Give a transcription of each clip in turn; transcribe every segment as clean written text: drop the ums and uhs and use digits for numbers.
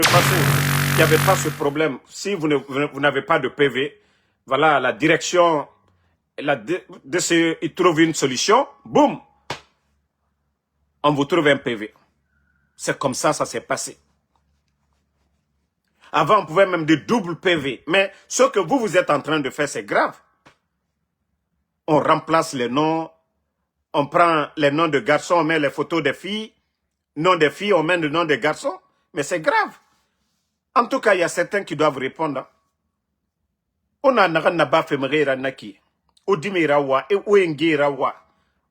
passé, il n'y avait pas ce problème. Si vous n'avez pas de PV, voilà, la direction la DCE, il trouve une solution, boum, on vous trouve un PV. C'est comme ça s'est passé. Avant, on pouvait même de double PV. Mais ce que vous êtes en train de faire, c'est grave. On remplace les noms, on prend les noms de garçons, on met les photos des filles, nom des filles, on met le nom des garçons. Mais c'est grave. En tout cas, il y a certains qui doivent répondre. On a n'a fait mera naki. O dimera wa et o engera wa.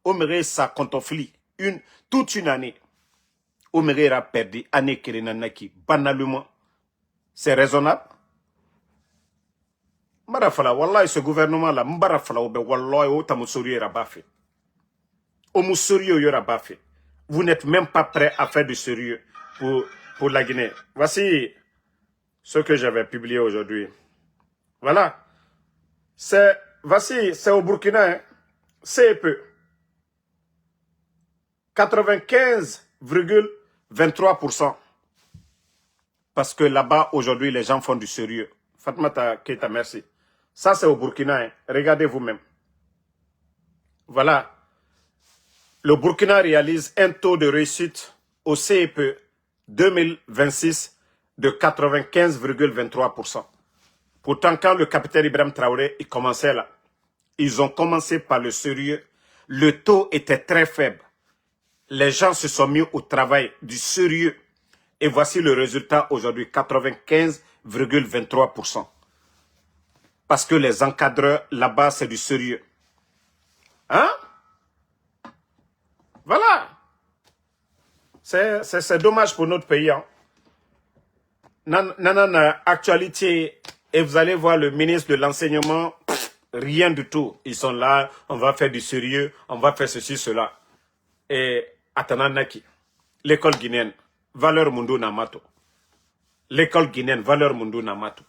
O mere sa contofli toute une année. O mere perdu année kerena naki banalement. C'est raisonnable. Marafala wallahi ce gouvernement là mbarafala obe wallahi o tamusori rabafe. O musori yo rabafe. Vous n'êtes même pas prêt à faire du sérieux pour la Guinée. Voici ce que j'avais publié aujourd'hui. Voilà. Voici, c'est au Burkina, hein. C'est peu. 95,23%. Parce que là-bas, aujourd'hui, les gens font du sérieux. Fatmata Keita, merci. Ça, c'est au Burkina, hein. Regardez vous-même. Voilà. Le Burkina réalise un taux de réussite au CEPE 2026 de 95,23%. Pourtant, quand le capitaine Ibrahim Traoré il commençait là, ils ont commencé par le sérieux. Le taux était très faible. Les gens se sont mis au travail du sérieux. Et voici le résultat aujourd'hui, 95,23%. Parce que les encadreurs, là-bas, c'est du sérieux. Hein? Voilà. C'est dommage pour notre pays. Hein? Nanana, actualité, et vous allez voir le ministre de l'enseignement, rien du tout. Ils sont là, on va faire du sérieux, on va faire ceci, cela. Et Atananaki, l'école guinéenne, valeur Mundu Namato. L'école guinéenne, valeur Mundu Namato.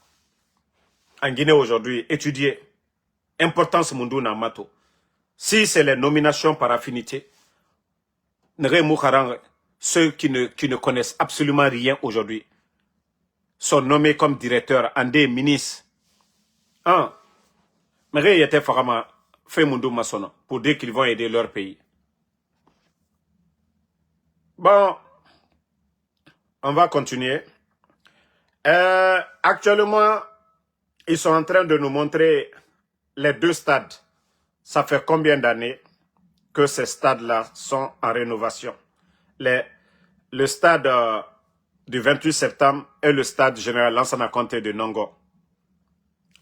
En Guinée aujourd'hui, étudier, importance Mundu Namato. Si c'est les nominations par affinité, ceux qui ne connaissent absolument rien aujourd'hui, sont nommés comme directeurs en des ministres. Hein? Mais il était vraiment fait Mundu Masono pour dire qu'ils vont aider leur pays. Bon, on va continuer. Actuellement, ils sont en train de nous montrer les deux stades. Ça fait combien d'années que ces stades-là sont en rénovation? Le stade du 28 septembre et le stade général Lansana Conté de Nongo.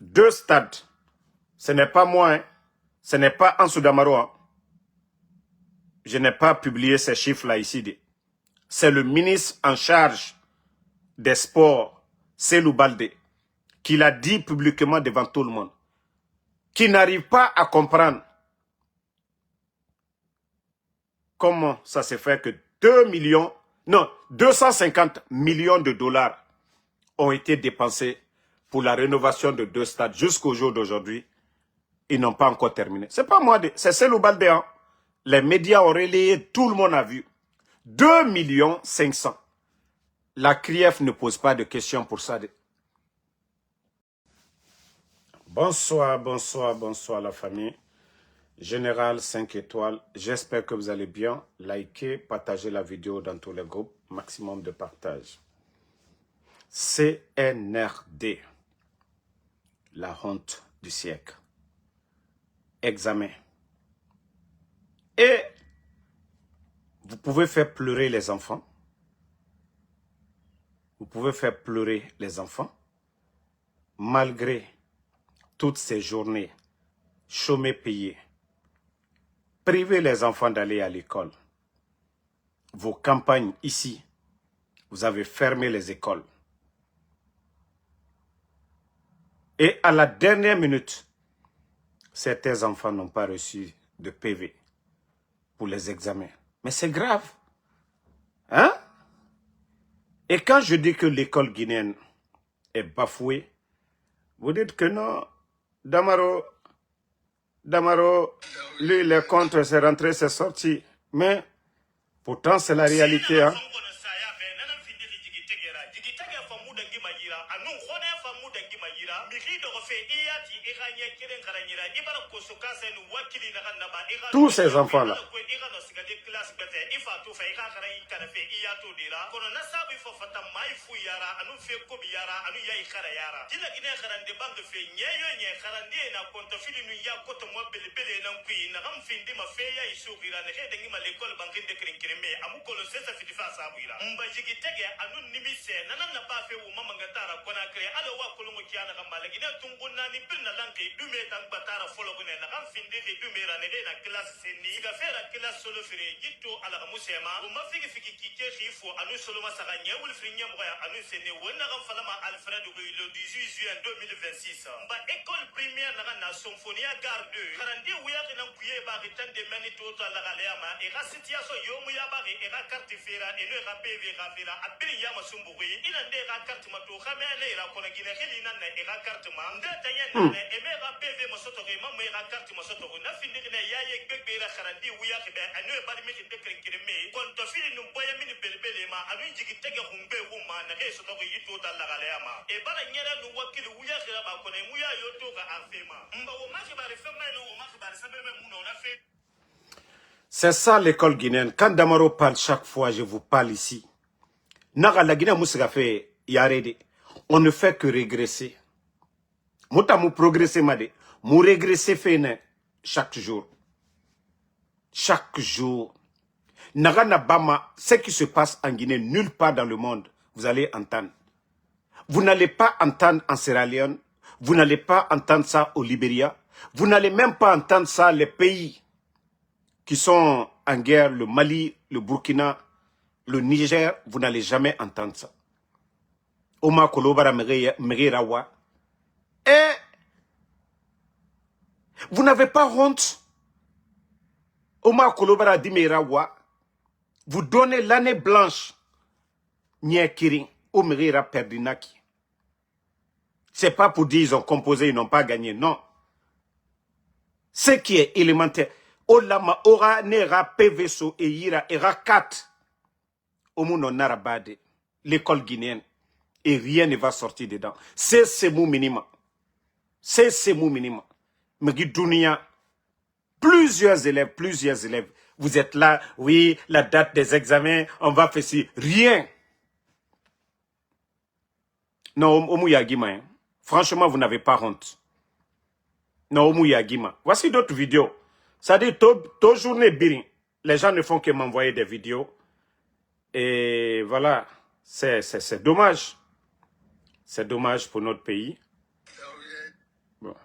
Deux stades. Ce n'est pas moi, hein. Ce n'est pas Ansou Damaro. Hein. Je n'ai pas publié ces chiffres-là ici. C'est le ministre en charge des sports, Selou Baldé, qui l'a dit publiquement devant tout le monde, qui n'arrive pas à comprendre comment ça se fait que 250 millions de dollars ont été dépensés pour la rénovation de deux stades. Jusqu'au jour d'aujourd'hui, ils n'ont pas encore terminé. C'est pas moi, c'est Selou Baldé. Hein. Les médias ont relayé, tout le monde a vu. 2,5 millions. La CRIEF ne pose pas de questions pour ça. Bonsoir, bonsoir, bonsoir la famille. Général 5 étoiles, j'espère que vous allez bien. Likez, partagez la vidéo dans tous les groupes. Maximum de partage. CNRD. La honte du siècle. Examen. Et vous pouvez faire pleurer les enfants. Vous pouvez faire pleurer les enfants. Malgré toutes ces journées chômées payées. Privez les enfants d'aller à l'école. Vos campagnes ici, vous avez fermé les écoles. Et à la dernière minute, certains enfants n'ont pas reçu de PV pour les examens. Mais c'est grave. Hein? Et quand je dis que l'école guinéenne est bafouée, vous dites que non, Damaro, lui, il est contre, c'est rentré, c'est sorti. Mais pourtant, c'est la réalité. Hein? mudangi mayira anu khone fa mudangi mayira migi do fe iyati iganye kiren karanyira ibara kosuka sen wakili na kanaba tous ces enfants là igano sigade classe bete ifa to fa iga karay kana fe iyato dira kono nasabu fo fata mai fu yara anu fe ko bi yara anu yayi khara yara dina gine kharande bang fe nyeyo nye kharande na konto fili nu ya koto mo bele na kui na gam findi ma fe ya isu gira ne de ngi ma l'école bankin de krinkirme amu kolo sesa fitifa sabuira mbajigi tege anu nimise nanan na pa fe wo mama ngatara kona kre alo wa kolongo kiana kamba legine tunguna ni pinna lanke dume tan batara folo gune na gam findi de dume ra ne na classe seni ga fera classe solo fere jitto ala musema o mafiki fiki kike khifo anu solo masaka nyewul frinya mo ya anu seni wona gam falama Alfred le 18 juin 2026 mba école primaire na symphonia gare 2 karandi wuya kina kuye ba ritan de mani toto la galema e ga situation yo mu ya ba e ga carte fera e no ga PV ga fera abiri ya masumbuwi ina nde ga carte mato khamene ira kona gine khili nan e ga carte ma ndata yen ne e me ga PV masoto ge mamu e ga carte masoto na findi ne ya ye gbegbe ra karandi wuya ke be anu e bari mi de krenkireme kon to fili nu boya mini belbele ma anu jigi tege humbe huma na ge soto ge yito ta la galema e bara nyere nu wakili wuya khira ba kona mu ya yo to ga afema mba wo ma khibari fema no wo ma khibari sabebe mu no na fe. C'est ça l'école guinéenne. Quand Damaro parle chaque fois, je vous parle ici. Naga la Guinée Moussika fait yarede. On ne fait que régresser. Mouta mou progresser made. Mou régresser fait chaque jour. Chaque jour. Naga Nabama, ce qui se passe en Guinée, nulle part dans le monde, vous allez entendre. Vous n'allez pas entendre en Sierra Leone. Vous n'allez pas entendre ça au Libéria. Vous n'allez même pas entendre ça les pays qui sont en guerre, le Mali, le Burkina, le Niger, vous n'allez jamais entendre ça. Oma Kolobara Merirawa. Et vous n'avez pas honte. Oma Kolobara Dimerawa. Vous donnez l'année blanche. Nyekiri, au Merira Perdinaki. C'est pas pour dire ils ont composé, ils n'ont pas gagné. Non. Ce qui est élémentaire. Olama ora nera PVSO et ira era 4 omuno narabade l'école guinéenne et rien ne va sortir dedans. C'est ce mot minimum. C'est ce mot minimum. Megi Dunia, plusieurs élèves. Vous êtes là, oui, la date des examens, on va faire ci. Rien. Non, Omuyagima, hein. Franchement, vous n'avez pas honte. Non, Omuyagima. Voici d'autres vidéos. Ça dit, toute journée, Birin, les gens ne font que m'envoyer des vidéos. Et voilà, c'est dommage. C'est dommage pour notre pays. Bon.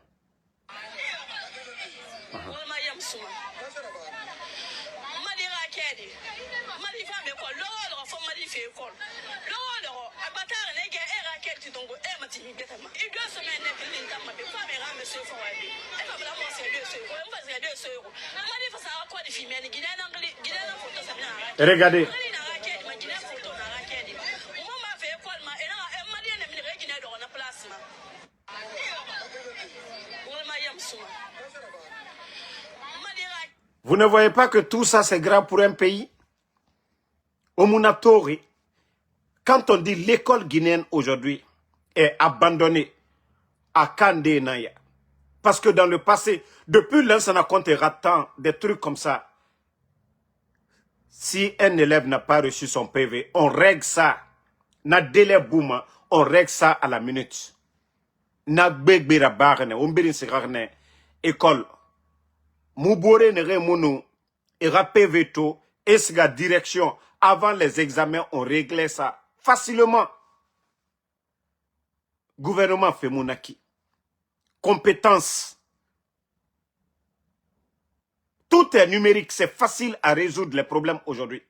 Regardez. Vous ne voyez pas que tout ça c'est grave pour un pays? Au Munatori, quand on dit l'école guinéenne aujourd'hui est abandonnée à Kandé Naya, parce que dans le passé, depuis l'Ansana Conte ratant des trucs comme ça, si un élève n'a pas reçu son PV, on règle ça. Na délai bouma, on règle ça à la minute. Na begbera barne, on birin sigarne, école. Moubore nere mounou, era PV to, esga direction. Avant les examens, on réglait ça facilement. Gouvernement fait mounaki. Compétence. Tout est numérique, c'est facile à résoudre les problèmes aujourd'hui.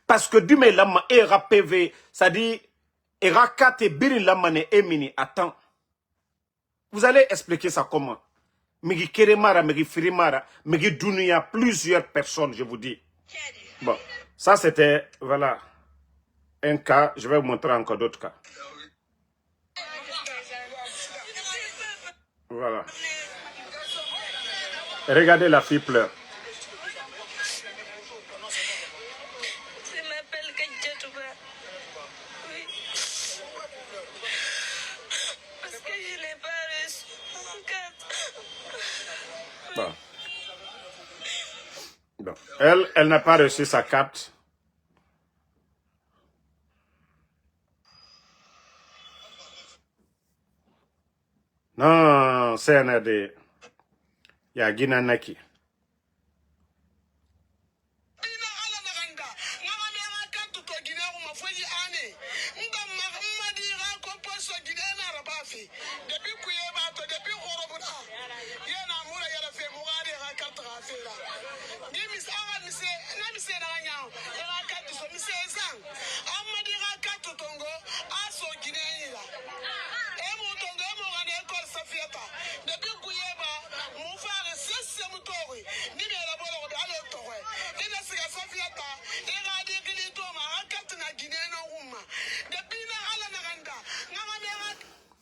Parce que du lama era PV, ça dit era 4 et birin lamane emini. Attends. Vous allez expliquer ça comment? Megi Keremara, Megi Firimara, Megi Dunia, plusieurs personnes, je vous dis. Bon, ça c'était, voilà, un cas. Je vais vous montrer encore d'autres cas. Voilà. Regardez, la fille pleure. Elle n'a pas reçu sa carte. Non, CNRD. Il y a Guinanaki.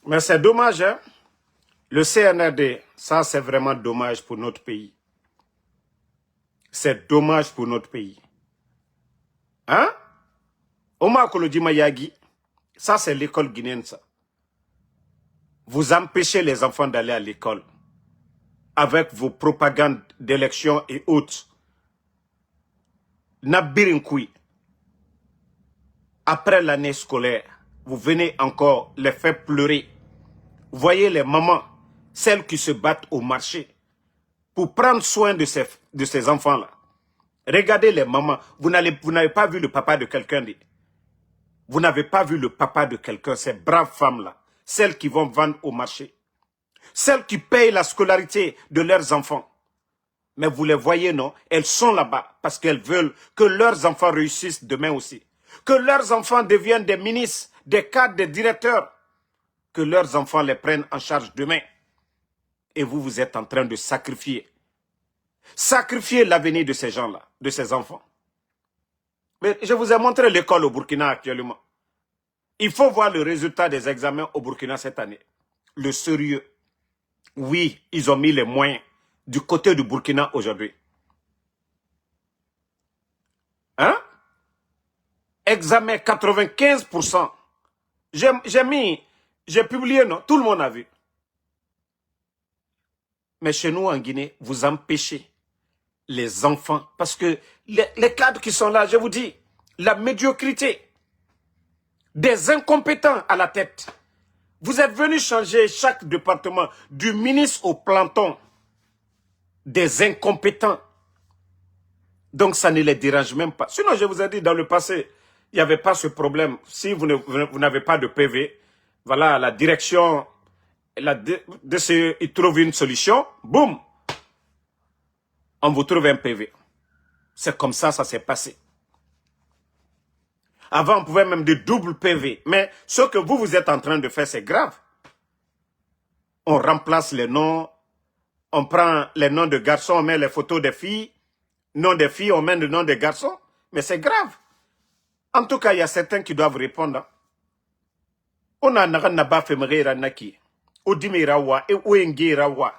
Mais c'est dommage, hein? Le CNRD, ça c'est vraiment dommage pour notre pays. C'est dommage pour notre pays. Hein? Omar Kolodjima Yagi, ça c'est l'école guinéenne, ça. Vous empêchez les enfants d'aller à l'école avec vos propagandes d'élection et autres. Nabirinkoui, après l'année scolaire, vous venez encore les faire pleurer. Vous voyez les mamans, celles qui se battent au marché pour prendre soin de ces enfants-là. Regardez les mamans, vous n'avez pas vu le papa de quelqu'un. Vous n'avez pas vu le papa de quelqu'un, ces braves femmes-là, celles qui vont vendre au marché, celles qui payent la scolarité de leurs enfants. Mais vous les voyez, non? Elles sont là-bas parce qu'elles veulent que leurs enfants réussissent demain aussi. Que leurs enfants deviennent des ministres, des cadres, des directeurs. Que leurs enfants les prennent en charge demain. Et vous, vous êtes en train de sacrifier. Sacrifier l'avenir de ces gens-là, de ces enfants. Mais je vous ai montré l'école au Burkina actuellement. Il faut voir le résultat des examens au Burkina cette année. Le sérieux. Oui, ils ont mis les moyens du côté du Burkina aujourd'hui. Hein? Examen 95%. J'ai publié, non? Tout le monde a vu. Mais chez nous en Guinée, vous empêchez les enfants. Parce que les cadres qui sont là, je vous dis, la médiocrité, des incompétents à la tête. Vous êtes venus changer chaque département, du ministre au planton. Des incompétents. Donc ça ne les dérange même pas. Sinon, je vous ai dit, dans le passé, il n'y avait pas ce problème. Si vous n'avez pas de PV, voilà, la direction, il trouve une solution, boum, on vous trouve un PV. C'est comme ça s'est passé. Avant, on pouvait même dire double PV. Mais ce que vous êtes en train de faire, c'est grave. On remplace les noms, on prend les noms de garçons, on met les photos des filles, nom des filles, on met le nom des garçons. Mais c'est grave. En tout cas, il y a certains qui doivent répondre. On a n'a fait mère naki. O dimira wa et o engira wa.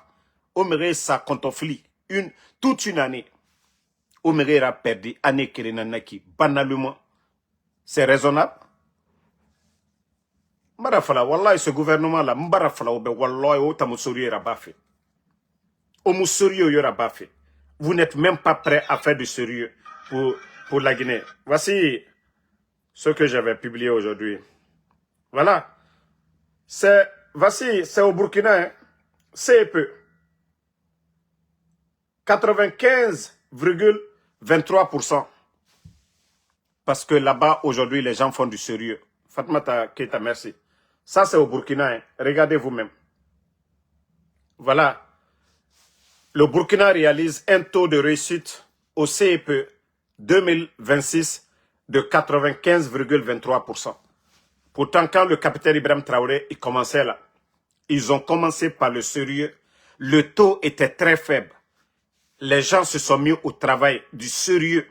O mere sa kontofli toute une année. O mere perdu année naki banalement. C'est raisonnable. Marafala wallahi ce gouvernement là mbarafala obe wallahi o tamusori rabafe. O musori yo rabafe. Vous n'êtes même pas prêt à faire du sérieux pour la Guinée. Voici ce que j'avais publié aujourd'hui. Voilà. Voici, c'est au Burkina, hein. C'est peu. 95,23%. Parce que là-bas, aujourd'hui, les gens font du sérieux. Fatmata Keita, merci. Ça, c'est au Burkina, hein. Regardez vous-même. Voilà. Le Burkina réalise un taux de réussite au CEPE 2026 de 95,23%. Pourtant, quand le capitaine Ibrahim Traoré il commençait là, ils ont commencé par le sérieux. Le taux était très faible. Les gens se sont mis au travail du sérieux.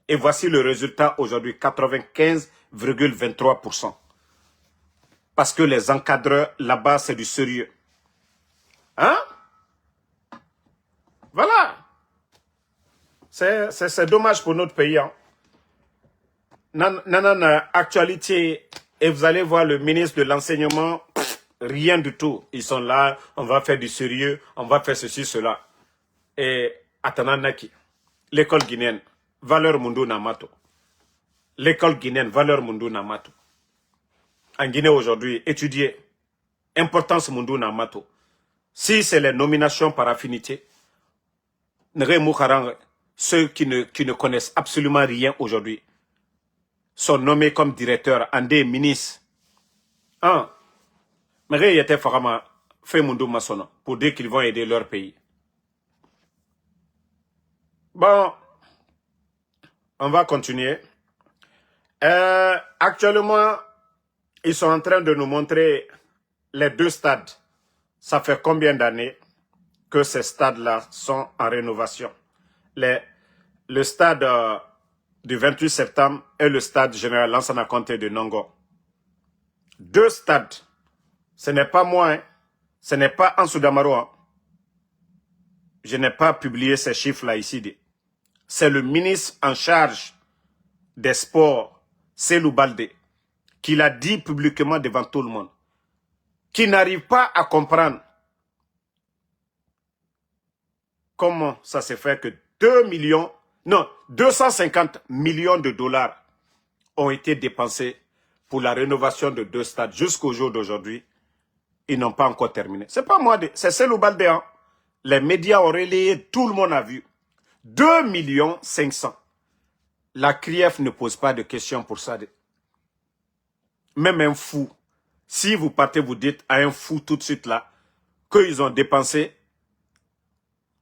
Et voici le résultat aujourd'hui, 95,23%. Parce que les encadreurs là-bas, c'est du sérieux. Hein? Voilà. C'est dommage pour notre pays. Hein. Nanana, actualité, et vous allez voir le ministre de l'enseignement, rien du tout. Ils sont là, on va faire du sérieux, on va faire ceci, cela. Et Atananaki. l'école guinéenne, valeur Mundu Namato. L'école guinéenne, valeur Mundu Namato. En Guinée aujourd'hui, étudier, importance Mundu Namato. Si c'est les nominations par affinité, ceux qui ne connaissent absolument rien aujourd'hui sont nommés comme directeurs, en des ministres. Mais il était vraiment fait Mundu Masono pour dire qu'ils vont aider leur pays. Bon, on va continuer. Actuellement, ils sont en train de nous montrer les deux stades. Ça fait combien d'années que ces stades-là sont en rénovation? Le stade du 28 septembre et le stade général Lansana Conté de Nongo. Deux stades. Ce n'est pas moi, hein. Ce n'est pas Ansou Damaro. Hein. Je n'ai pas publié ces chiffres-là ici. C'est le ministre en charge des sports, Selou Balde, qui l'a dit publiquement devant tout le monde, qui n'arrive pas à comprendre comment ça se fait que 250 millions de dollars ont été dépensés pour la rénovation de deux stades. Jusqu'au jour d'aujourd'hui, ils n'ont pas encore terminé. C'est pas moi, c'est Selou Balde. Hein. Les médias ont relayé, tout le monde a vu. 2,5 millions. La CRIEF ne pose pas de questions pour ça. Même un fou, si vous partez, vous dites à un fou tout de suite là, qu'ils ont dépensé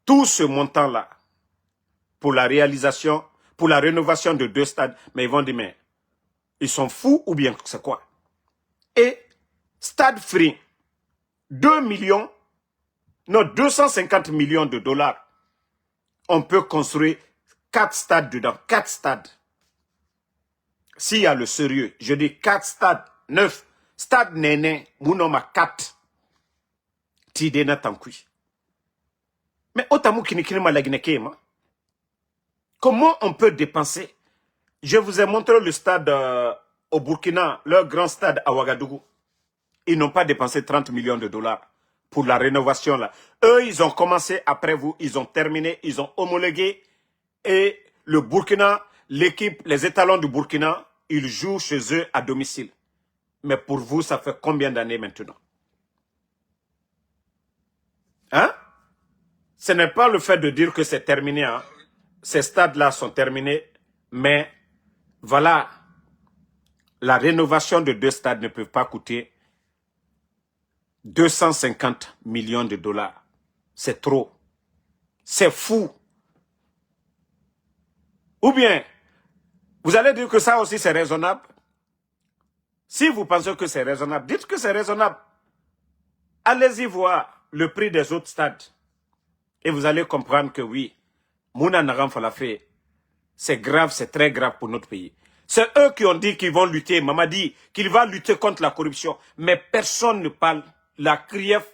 tout ce montant-là pour la réalisation, pour la rénovation de deux stades, mais ils vont dire, mais ils sont fous ou bien c'est quoi? Et Stade Free, 250 millions de dollars. On peut construire 4 stades dedans, 4 stades. S'il y a le sérieux, je dis 4 stades, 9. Stade Néné, Mounoma 4. Tidena Tankui. Mais Otamu Kinikirima Laginekema. Comment on peut dépenser? Je vous ai montré le stade au Burkina, leur grand stade à Ouagadougou. Ils n'ont pas dépensé 30 millions de dollars pour la rénovation là. Eux, ils ont commencé après vous, ils ont terminé, ils ont homologué. Et le Burkina, l'équipe, les étalons du Burkina, ils jouent chez eux à domicile. Mais pour vous, ça fait combien d'années maintenant? Hein? Ce n'est pas le fait de dire que c'est terminé. Hein? Ces stades-là sont terminés. Mais voilà, la rénovation de deux stades ne peut pas coûter 250 millions de dollars. C'est trop. C'est fou. Ou bien, vous allez dire que ça aussi c'est raisonnable. Si vous pensez que c'est raisonnable, dites que c'est raisonnable. Allez-y voir le prix des autres stades. Et vous allez comprendre que oui, Mouna Naram Falafé, c'est grave, c'est très grave pour notre pays. C'est eux qui ont dit qu'ils vont lutter. Maman dit qu'il va lutter contre la corruption. Mais personne ne parle. La CRIEF,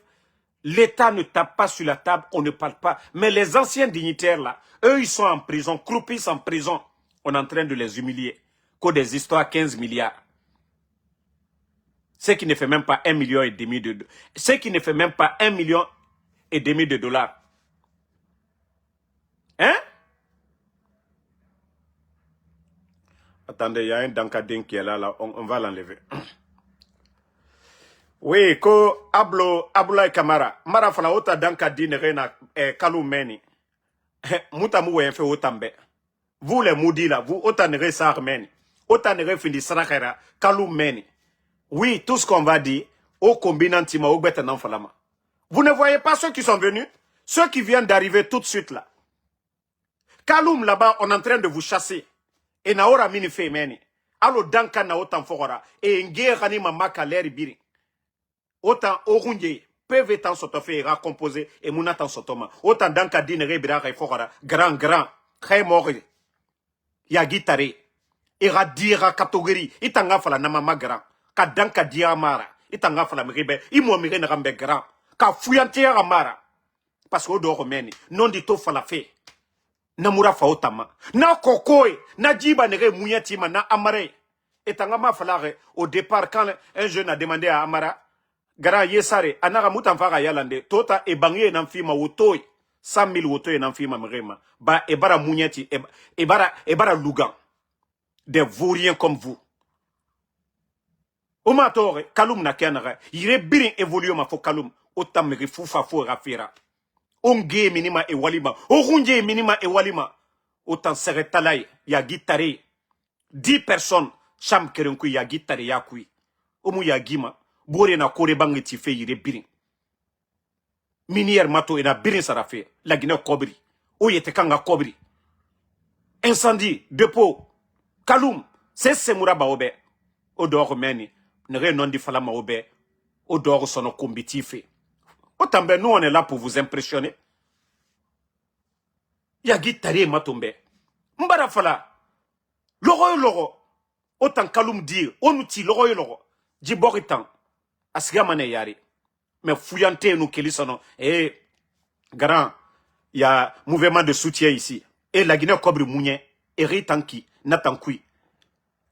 l'État ne tape pas sur la table, on ne parle pas. Mais les anciens dignitaires là, eux ils sont en prison, croupissent en prison. On est en train de les humilier. Que des histoires 15 milliards. Ce qui ne fait même pas 1,5 million de... Ce qui ne fait même pas 1,5 million de dollars. Hein? Attendez, il y a un Dankadin qui est là, on va l'enlever. Oui, ko Abdoulaye Kamara. Mara fala ota Dankadin rena Kalou Meni. Mouta mouwe fait otambe. Vous les moudis là, vous ota nere sa armeni. Ota nere findi sarakera Kalou Meni. Oui, tout ce qu'on va dire, au combinantima, au betanam falama. Vous ne voyez pas ceux qui sont venus? Ceux qui viennent d'arriver tout de suite là. Kaloum là-bas, on est en train de vous chasser. Et naora mini fe meni. Alo danka na otan fogora. Et nge rani mamaka leri biri. Otan orunje. PV tan sotofe ira composé. Et mouna tan sotoma. Otan danka dine rebira ray fogora. Grand. Khay mori. Ya gitare. Ira dira catégorie. Itanga fala na mama grand. Ka danka dia mara. Itanga fala mribe. Imo mire na rambe grand. Ka fuyantia mara. Parce que odo meni. Non di to fala fe. Namura faotama. Na kokoe. Na jiba nere mouyatima. Na amare. Et tangama falare. Au départ, quand un jeune a demandé à Amara, Gara Yesare, Anara Moutanfara Yalande, Tota et Bangye Namfima Wotoi. 100 000 woto et n'enfie ma mrema. Ba, ebara mounyeti, ebara lougan. Des vauriens comme vous. Oma tore, Kaloum na kenara. Yire birin évolue ma fo Kaloum. Otam meri foufa fo rafira. Onge minima e walima. Orunje minima e walima. Autant seretalay, ya guitare. 10 personnes, cham kerenku ya guitare ya kui. Omu ya gima. Bore na kore bangi tife yire birin. Minière mato ena birin sarafe. La Guinée kobri. Oyete kanga kobri. Incendie, dépôt. Kaloum, c'est Semoura Baobe. Odor meni. Nere non di fala maobe. Odor sono combitifé. Autant ben nous on est là pour vous impressionner. Yagi tari matombe. Mbara fala. Loro. Autant Kaloum dire. Onuti loro. Djiboritan. Asgamane yari. Mais fouillante nous kelisono. Eh, grand. Il y a mouvement de soutien ici. Et la Guinée Cobri Mounien. Et Ritanki. Natankui.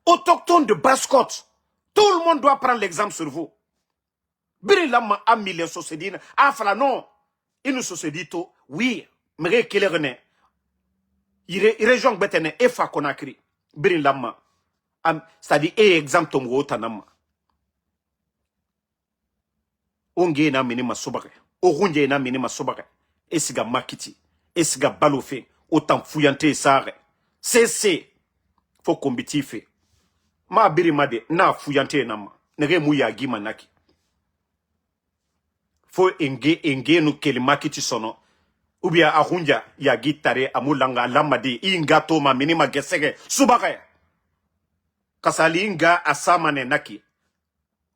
Autochtone de Basse-Côte. Tout le monde doit prendre l'exemple sur vous. Birilama a mis les sociétés. Ah, fala non. Il nous société tout. Oui. Mais qu'il est rené. Il région betene et fa konakri. Birilama. C'est-à-dire, exemple tombo tanama. Onge na minima sobare. Orunje na minima sobare. Esiga makiti. Esiga balofe. Autant fouillante sare. C'est. Faut combitifé. Ma birimade na fuyante nama. Nere muya gima naki. Fo enge no kelimaki ti sono. Ubia ahunja ya gitare amulanga lamadi ingato ma minima gesege subare. Kasali inga asamane naki.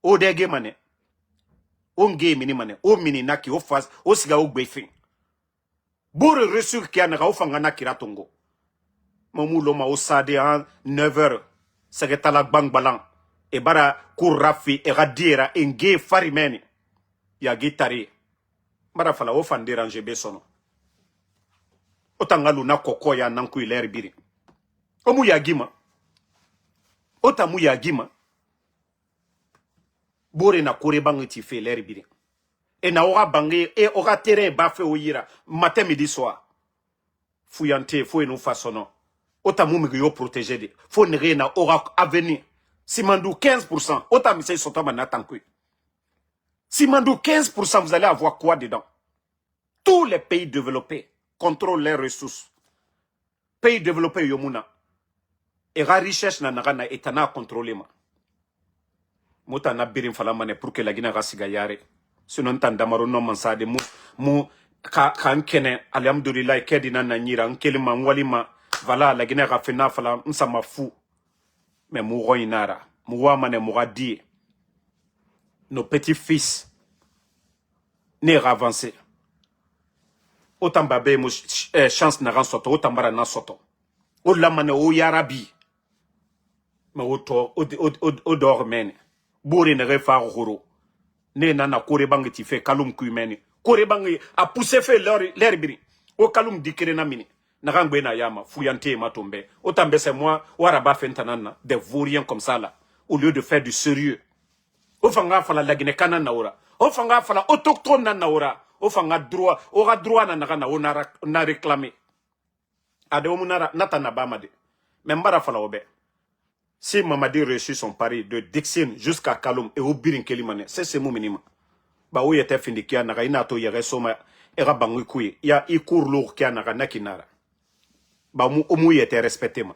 O dege mane. Onge minimane. O mini naki o faz o siga o gbefin. Bore resur ki anaka o fanga naki ratongo. Mamulo ma o sade en 9h. Segetala bang balang. E bara kurrafi e radira enge farimeni. Ya gitari. Bara fala o fan déranger besono. Otangalu na koko ya nanku iler biri. Omu ya gima. Otamu ya gima. Bore na kore bangi ti fe ler biri. E na ora bangi e ora terrain bafe o yira. Matin midi soir. Fuyante fo enu fasono. Otamu migi yo protéger de. Fo nere na ora avenir. Simandou 15%. Otamu se sotama na tankui. Simandou 15%, vous allez avoir quoi dedans? Tous les pays développés contrôlent leurs ressources. Pays développés yomuna. Et la richesse na nagana etana contrôler ma. Mota na birim falamane pour que la Guinée rasiga yare. Sinon tan damaro no mansade mu kan kene alhamdulillah kedina na nyira nkelima mwalima voilà la Guinée rafena fala nsama fou. Mais mu roinara, mu wamane mu radi. Nos petits-fils n'est avancé. Autant babé mou chance na ransoto, autant bara na soto. O lamane o yarabi. Mais o dormene. Bouré ne refa roro. Ne nana kore bangi ti fe kalum kuimeni. Kore bangi a poussé fe l'herbiri. O kalum dikere na mini. Narangbe na yama, fouillante ma tombe. Autant c'est moi, waraba fentanana, des vauriens comme ça là. Au lieu de faire du sérieux. Ofanga fala la Guinée kana naura. Ofanga fala autochtone na naura. Ofanga droit, aura droit na nagana na réclamé. Ade omunara nata na bamade. Membara fala obe. Si Mamadi réussit son pari de Dixin jusqu'à Kaloum et au Birin Kelimane, c'est mon minimum. Ba ou yete findikia naga inato yere soma era bangu kuye. Ya ikur lour kia naga nakinara. Ba mu omu yete respecté ma.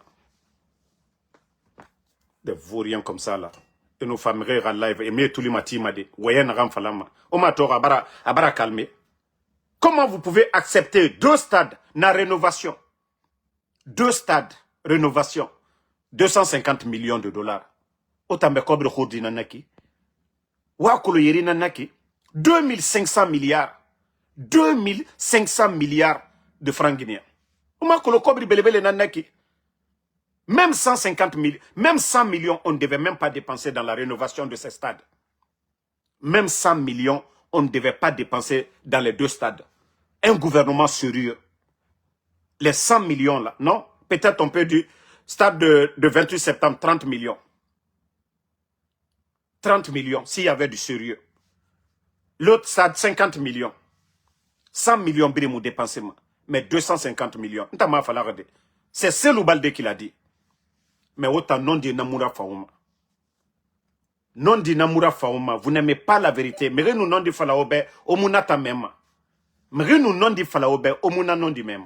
Des vauriens comme ça là. Et nos familles en live et mieux tout le matin m'a dit ouais n'a falama on m'a tora abara calmer. Comment vous pouvez accepter 2 stades na rénovation, 2 stades rénovation 250 millions de dollars otambe kobre khodi nanaki wa kolo yeri nanaki 2500 milliards 2500 milliards de francs guinéens on m'a kolo kobre belebele nanaki. Même 150 000, même 100 millions, on ne devait même pas dépenser dans la rénovation de ces stades. Même 100 millions, on ne devait pas dépenser dans les 2 stades. Un gouvernement sérieux. Les 100 millions là, non? Peut-être on peut dire, stade de 28 septembre, 30 millions. 30 millions, s'il y avait du sérieux. L'autre stade, 50 millions. 100 millions birimou dépensé, mais 250 millions. C'est Seloubalde qui l'a dit. Mais autant non dit Namoura Faouma. Non dit Namoura Faouma, vous n'aimez pas la vérité. Mais nous non dit Falaobe, Omunata même. Mais nous non dit Falaobe, Omuna non dit même.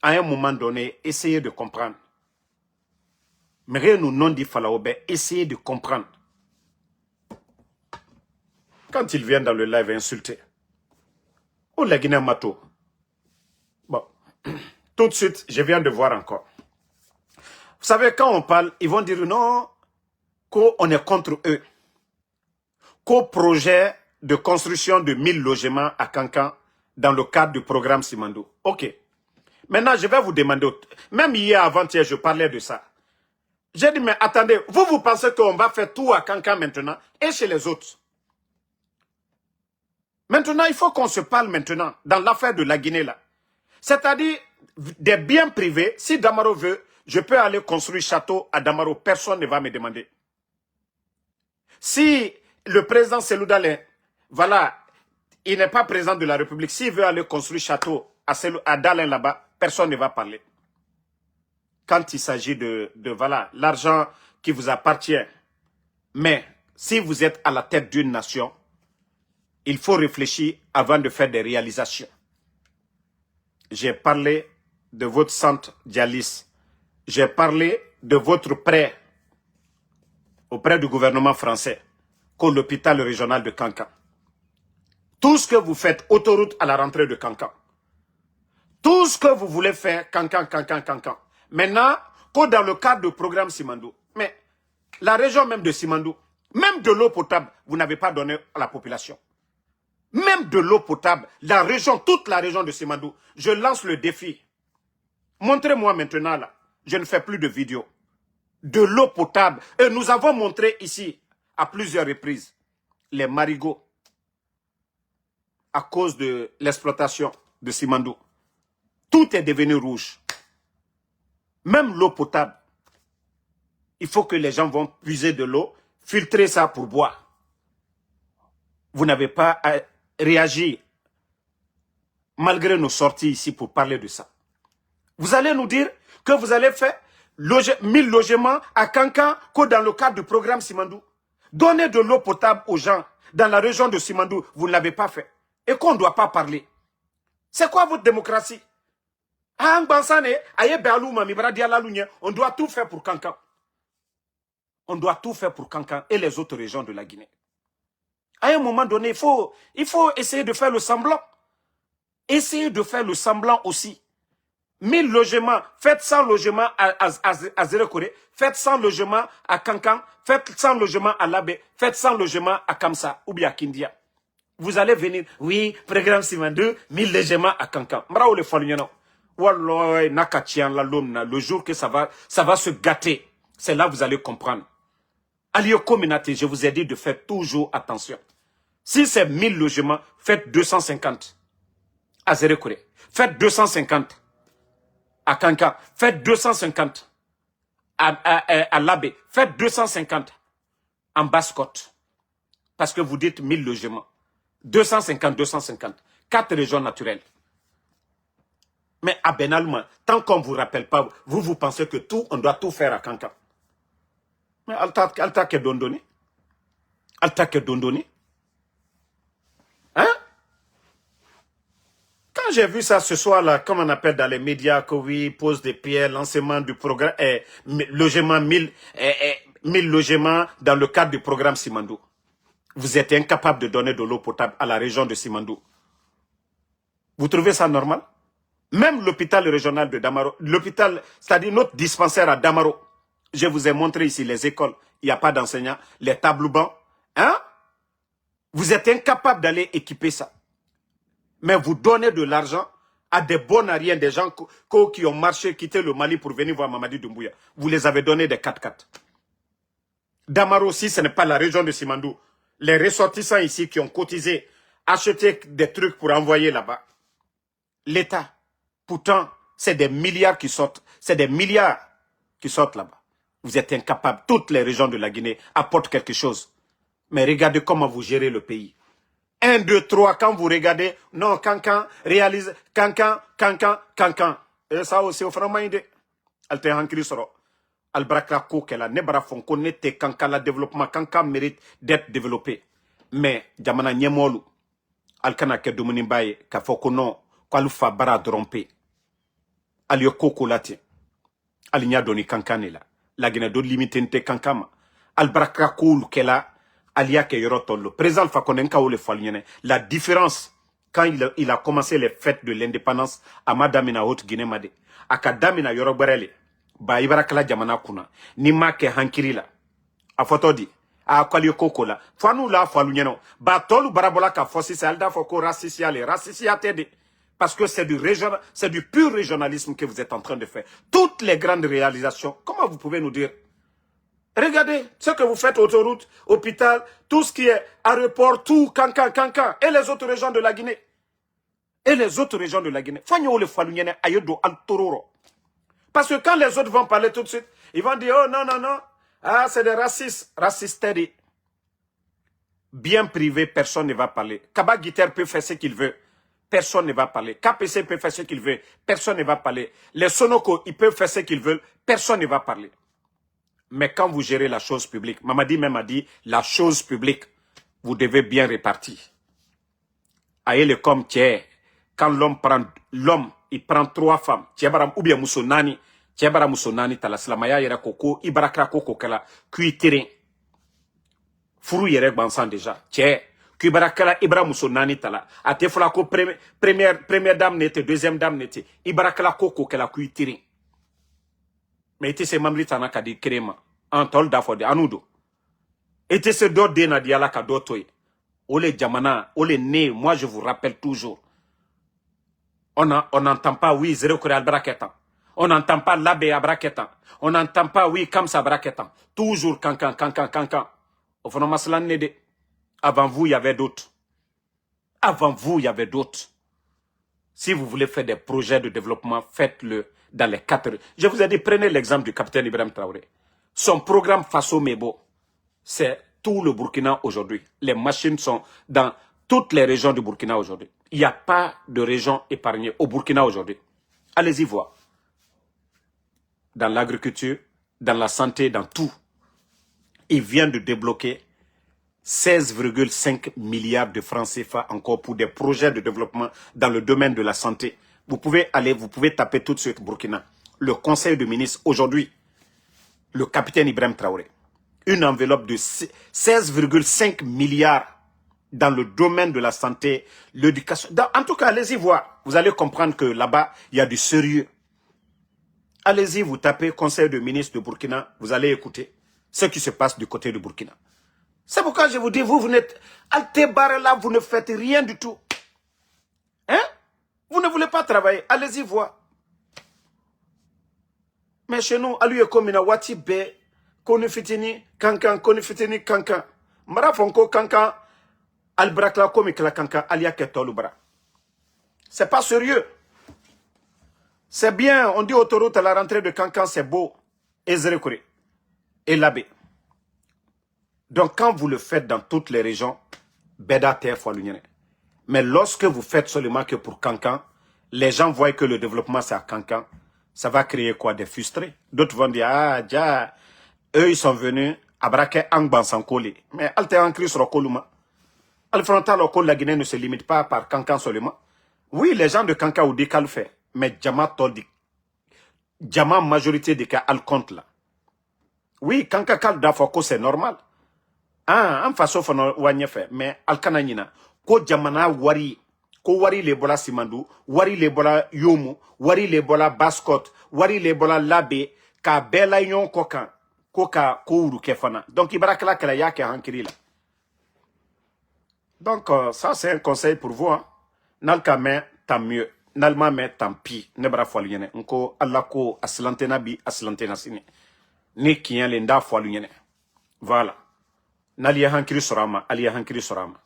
À un moment donné, essayez de comprendre. Mais nous non dit Falaobe, essayez de comprendre. Quand il vient dans le live insulter, oh la Guinée Mato. Bon, tout de suite, je viens de voir encore. Vous savez, quand on parle, ils vont dire non, qu'on est contre eux. Qu'au projet de construction de 1000 logements à Kankan dans le cadre du programme Simandou. Ok. Maintenant, je vais vous demander, même hier, avant-hier, je parlais de ça. J'ai dit, mais attendez, vous pensez qu'on va faire tout à Kankan maintenant et chez les autres? Maintenant, il faut qu'on se parle maintenant dans l'affaire de la Guinée là. C'est-à-dire, des biens privés, si Damaro veut, je peux aller construire château à Damaro, personne ne va me demander. Si le président Seloudalin, voilà, il n'est pas président de la République, s'il veut aller construire château à Dalin là-bas, personne ne va parler. Quand il s'agit de voilà, l'argent qui vous appartient. Mais si vous êtes à la tête d'une nation, il faut réfléchir avant de faire des réalisations. J'ai parlé de votre centre dialyse. J'ai parlé de votre prêt auprès du gouvernement français qu'au l'hôpital régional de Kankan. Tout ce que vous faites, autoroute à la rentrée de Kankan. Tout ce que vous voulez faire, Kankan. Maintenant, que dans le cadre du programme Simandou, mais la région même de Simandou, même de l'eau potable, vous n'avez pas donné à la population. Même de l'eau potable, la région, toute la région de Simandou, je lance le défi. Montrez-moi maintenant là, je ne fais plus de vidéos. De l'eau potable. Et nous avons montré ici, à plusieurs reprises, les marigots, à cause de l'exploitation de Simandou. Tout est devenu rouge. Même l'eau potable. Il faut que les gens vont puiser de l'eau, filtrer ça pour boire. Vous n'avez pas à réagir, malgré nos sorties ici, pour parler de ça. Vous allez nous dire que vous allez faire 1000 logements à Kankan que dans le cadre du programme Simandou. Donner de l'eau potable aux gens dans la région de Simandou, vous ne l'avez pas fait. Et qu'on ne doit pas parler. C'est quoi votre démocratie? On doit tout faire pour Kankan. On doit tout faire pour Kankan et les autres régions de la Guinée. À un moment donné, il faut essayer de faire le semblant. Essayez de faire le semblant aussi. 1000 logements, faites 100 logements à Zérekoré, faites 100 logements à Kankan, faites 100 logements à Labé, faites 100 logements à Kamsa ou bien à Kindia. Vous allez venir, oui, programme Simandou, 1000 logements à Kankan. Mrao le falunyano. Wallah, nakatian la lomna, le jour que ça va se gâter, c'est là que vous allez comprendre. Alio communauté, je vous ai dit de faire toujours attention. Si c'est 1000 logements, faites 250 à Zérekoré, faites 250 à Kankan, faites 250 à Labé, faites 250 en Basse-Côte. Parce que vous dites 1000 logements. 250. 4 régions naturelles. Mais à Benalma, tant qu'on ne vous rappelle pas, vous pensez que tout, on doit tout faire à Kankan. Mais Alta que dondoni. Alta que dondoni. Hein? Quand j'ai vu ça ce soir-là, comme on appelle dans les médias, que oui, pose des pierres, lancement du programme, logement 1000 logements dans le cadre du programme Simandou. Vous êtes incapable de donner de l'eau potable à la région de Simandou. Vous trouvez ça normal? Même l'hôpital régional de Damaro, l'hôpital, c'est-à-dire notre dispensaire à Damaro, je vous ai montré ici les écoles, il n'y a pas d'enseignants, les tables bancs, hein? Vous êtes incapable d'aller équiper ça. Mais vous donnez de l'argent à des bonariens, des gens qui ont marché, quitté le Mali pour venir voir Mamadi Doumbouya. Vous les avez donné des 4x4. Damaro aussi, ce n'est pas la région de Simandou. Les ressortissants ici qui ont cotisé, acheté des trucs pour envoyer là-bas. L'État, pourtant, c'est des milliards qui sortent. C'est des milliards qui sortent là-bas. Vous êtes incapables. Toutes les régions de la Guinée apportent quelque chose. Mais regardez comment vous gérez le pays. 1, 2, 3, quand vous regardez, non, Cancan réalise, Cancan. Et ça aussi, au vraiment, il te hankri soro. Albrakla ko kela, ne bara fonko, ne te Cancan la développement, Cancan mérite d'être développé. Mais, jamana nyemolu, alkana ke domini baye, ka foko non, kwa fa bara drompe. Aliyo koko lati. Alinya doni Cancan la. La gine do limitente Cancama. Albrakla ko kela, Alia ke yorotolo. Président Fakonenka ou le Falienne. La différence, quand il a commencé les fêtes de l'indépendance à Madamina Haute-Guinée Made, à Kadamina Yorobarele, ba Ibarakala Jamana Kuna, Nima ke Hankiri la, a Fotodi, a Kwalio Koko la, Fanu la Falunyeno, ba Tolu Barabola ka Fossi, c'est Alda Foko Rassisiale, Rassisiatede. Parce que c'est du pur régionalisme que vous êtes en train de faire. Toutes les grandes réalisations, comment vous pouvez nous dire? Regardez ce que vous faites, autoroute, hôpital, tout ce qui est aéroport, tout, Cancan, et les autres régions de la Guinée. Fanyo le Falunyene ayodo al tororo. Parce que quand les autres vont parler tout de suite, ils vont dire, oh non, ah c'est des racistes, bien privé, personne ne va parler. Kaba Guiter peut faire ce qu'il veut, personne ne va parler. KPC peut faire ce qu'il veut, personne ne va parler. Les Sonoko, ils peuvent faire ce qu'ils veulent, personne ne va parler. Mais quand vous gérez la chose publique, Mamadi même a dit, la chose publique, vous devez bien répartir. Aïe comme tiers, quand l'homme, il prend 3 femmes, tiabaram ou bien Moussonani, tala slamaya yera koko, ibarakra koko kala, kui tirin. Furu yere bansan déjà, tiers, kui barakala ibra Moussonani tala, ate flako première dame n'était, deuxième dame n'était, ibarakala koko kala kui tirin. Mais était ce mamri tana kadi krema en tol dafode anudo était ce do de na diala ka do toy ole jamana ole né. Moi je vous rappelle toujours, on n'entend pas oui zéro kore albraketan, on n'entend pas labé abraketan, on n'entend pas oui kamsa abraketan, toujours Cancan au fond maslan nede. Avant vous il y avait d'autres, si vous voulez faire des projets de développement, faites-le dans les 4. Je vous ai dit, prenez l'exemple du capitaine Ibrahim Traoré. Son programme Faso Mebo, c'est tout le Burkina aujourd'hui. Les machines sont dans toutes les régions du Burkina aujourd'hui. Il n'y a pas de région épargnée au Burkina aujourd'hui. Allez-y voir. Dans l'agriculture, dans la santé, dans tout. Il vient de débloquer 16,5 milliards de francs CFA encore pour des projets de développement dans le domaine de la santé. Vous pouvez taper tout de suite Burkina. Le conseil de ministres aujourd'hui, le capitaine Ibrahim Traoré, une enveloppe de 16,5 milliards dans le domaine de la santé, l'éducation. En tout cas, allez-y voir. Vous allez comprendre que là-bas, il y a du sérieux. Allez-y, vous tapez conseil de ministres de Burkina, vous allez écouter ce qui se passe du côté de Burkina. C'est pourquoi je vous dis, vous n'êtes Altébar là, vous ne faites rien du tout. Hein? Vous ne voulez pas travailler, allez-y voir. Mais chez nous, aluye komina wati be, koni fitini Cancan. Mara fonko Cancan, albrakla komi kla Cancan, alia ketolubra. C'est pas sérieux. C'est bien, on dit autoroute à la rentrée de Cancan, c'est beau. Et Zérekuri. Et Labé. Donc quand vous le faites dans toutes les régions, beda terre fois l'union. Mais lorsque vous faites seulement que pour Cancan, les gens voient que le développement c'est à Cancan, ça va créer quoi? Des frustrés. D'autres vont dire, ah, déjà, eux ils sont venus à braquer Angban sans coller. Mais Alte Ankri sur Koluma. Al frontal au col la Guinée ne se limite pas par Cancan seulement. Oui, les gens de Cancan ou dit qu'elle fait. Mais Djama Toldi. Djama majorité des cas al compte là. Oui, Cancan Kal Dafoko c'est normal. Ah, en façon fano wanye fait. Mais al kananina. Ko Djamana wari. Ko wari le bola Simandou. Wari le bola Yomu. Wari le bola Baskot. Wari le bola Labé. Ka bela yon kokan. Koka kouru kefana. Donc ibarakala kala yake hankiri là. Donc ça c'est un conseil pour vous. Hein. Nalka mais tant mieux. Nalma mais tant pis. Nebra foaluyene. Nko Allah ko aslantena bi aslantena sini. Ni kien lenda foaluyene. Voilà. Nalia hankiri sorama. Alia hankiri sorama.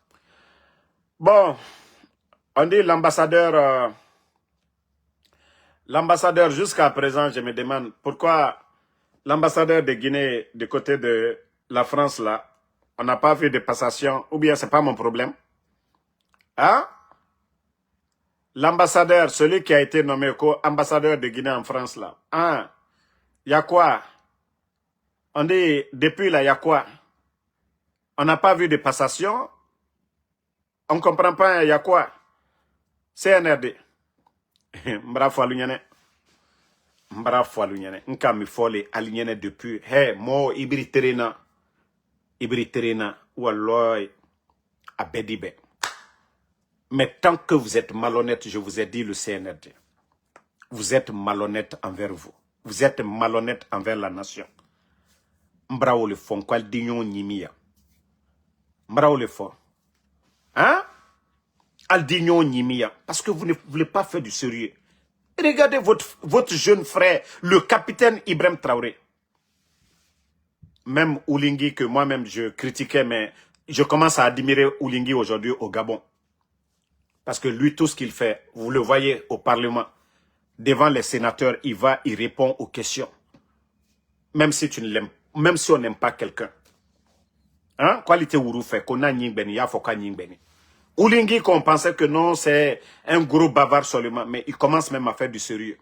Bon. On dit l'ambassadeur. L'ambassadeur jusqu'à présent, je me demande pourquoi l'ambassadeur de Guinée du côté de la France là, on n'a pas vu de passation, ou bien c'est pas mon problème. Hein? L'ambassadeur, celui qui a été nommé ambassadeur de Guinée en France, là. Hein? Il y a quoi? On dit, depuis là, il y a quoi? On n'a pas vu de passation. On ne comprend pas, il y a quoi? CNRD. Mbra fo alunyane. Mbra fo alunyane. Nka mi fole alunyane depuis. Hey, mo ibri terena. Ibri terena. Walloy. Abedibe. Mais tant que vous êtes malhonnête, je vous ai dit le CNRD. Vous êtes malhonnête envers vous. Vous êtes malhonnête envers la nation. Mbra le fond. Quoi dignon nimia. Mbra le fond. Hein? Aldignon Nimia, parce que vous ne voulez pas faire du sérieux. Regardez votre jeune frère, le capitaine Ibrahim Traoré. Même Oulingui, que moi-même je critiquais, mais je commence à admirer Oulingui aujourd'hui au Gabon. Parce que lui, tout ce qu'il fait, vous le voyez au Parlement, devant les sénateurs, il va, il répond aux questions. Même si tu ne l'aimes, même si on n'aime pas quelqu'un. Hein? Qualité Ourou fait, qu'on a Nyingbeni, Yafoka Nyingbeni. Oulingui, qu'on pensait que non, c'est un gros bavard seulement, mais il commence même à faire du sérieux.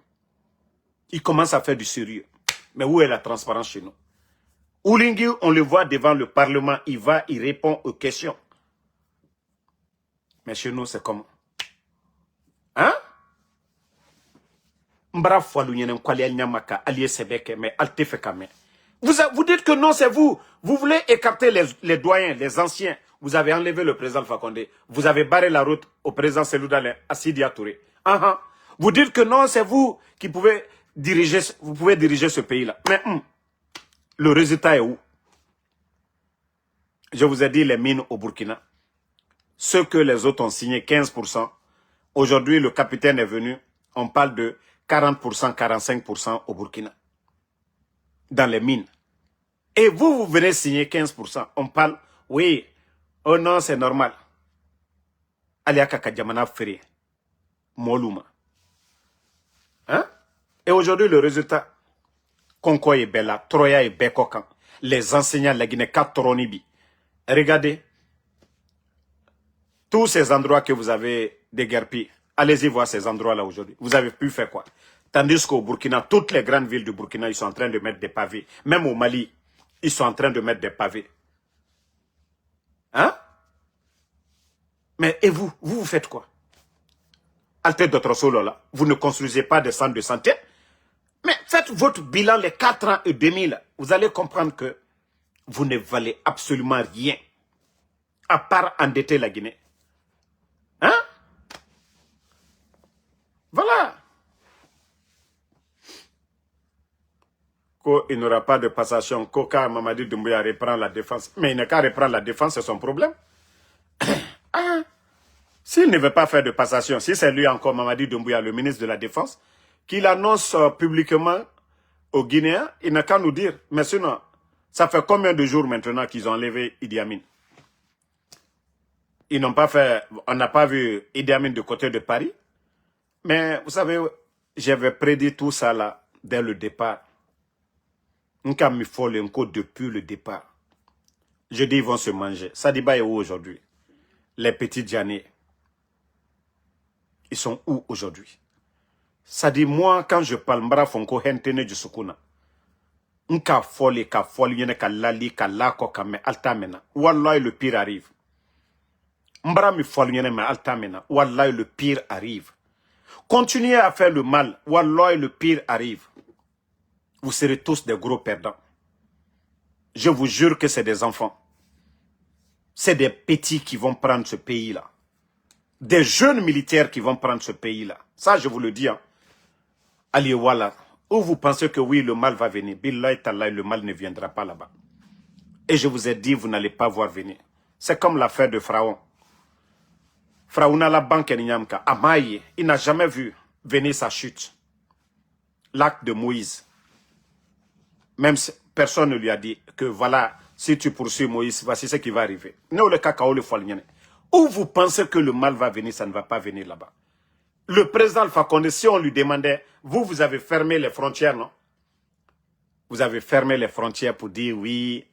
Il commence à faire du sérieux. Mais où est la transparence chez nous? Oulingui, on le voit devant le Parlement, il va, il répond aux questions. Mais chez nous, c'est comment? Hein? Mbra Foualounyene Kwaliel Nyamaka, Alié Sebeke, mais Altefekame. Vous dites que non, c'est vous. Vous voulez écarter les doyens, les anciens. Vous avez enlevé le président Alpha Condé. Vous avez barré la route au président Seloudalé, à Sidi Touré. Vous dites que non, c'est vous qui pouvez diriger, ce pays-là. Mais le résultat est où? Je vous ai dit les mines au Burkina. Ceux que les autres ont signé 15%. Aujourd'hui, le capitaine est venu. On parle de 40%, 45% au Burkina. Dans les mines. Et vous venez signer 15%. On parle, oui, oh non, c'est normal. Aliaka Kadjamana Ferry. Molouma. Hein? Et aujourd'hui, le résultat, Konko et Bella, Troya et Bekokan, les enseignants de la Guinée, Katoronibi. Regardez, tous ces endroits que vous avez déguerpis, allez-y voir ces endroits-là aujourd'hui. Vous avez pu faire quoi? Tandis qu'au Burkina, toutes les grandes villes du Burkina, ils sont en train de mettre des pavés. Même au Mali, ils sont en train de mettre des pavés. Hein? Mais et vous faites quoi? Alter d'autres solo là, vous ne construisez pas des centres de santé. Mais faites votre bilan les 4 ans et demi là. Vous allez comprendre que vous ne valez absolument rien. À part endetter la Guinée. Hein? Voilà. Il n'aura pas de passation. Koka Mamadi Doumbouya reprend la défense. Mais il n'a qu'à reprendre la défense, c'est son problème. Ah. S'il ne veut pas faire de passation, si c'est lui encore, Mamadi Doumbouya, le ministre de la Défense, qu'il annonce publiquement aux Guinéens, il n'a qu'à nous dire. Mais sinon, ça fait combien de jours maintenant qu'ils ont enlevé Idi Amin? Ils n'ont pas fait, on n'a pas vu Idi Amin du côté de Paris. Mais vous savez, j'avais prédit tout ça là, dès le départ. Depuis le départ. Je dis, ils vont se manger. Sadiba est où aujourd'hui? Les petits Djanés. Ils sont où aujourd'hui? Ça dit, moi, quand je parle, Mbara Fonko Hentene du Sukuna. Nka foli, yene ka lali, ka lako, ka me altamena. Wallahi, le pire arrive. Mbara mi foli yene me altamena. Wallahi, le pire arrive. Continuez à faire le mal. Wallahi, le pire arrive. Vous serez tous des gros perdants. Je vous jure que c'est des enfants. C'est des petits qui vont prendre ce pays-là. Des jeunes militaires qui vont prendre ce pays-là. Ça, je vous le dis. Hein. Allez, voilà. Ou vous pensez que oui, le mal va venir. Billahi tallahi, le mal ne viendra pas là-bas. Et je vous ai dit, vous n'allez pas voir venir. C'est comme l'affaire de Pharaon. Pharaon a la banque Niamka. Amaye, il n'a jamais vu venir sa chute. L'acte de Moïse. Même si personne ne lui a dit que voilà, si tu poursuis Moïse, voici ce qui va arriver. Ou vous pensez que le mal va venir, ça ne va pas venir là-bas. Le président Alpha Condé, si on lui demandait, vous avez fermé les frontières, non? Vous avez fermé les frontières pour dire oui,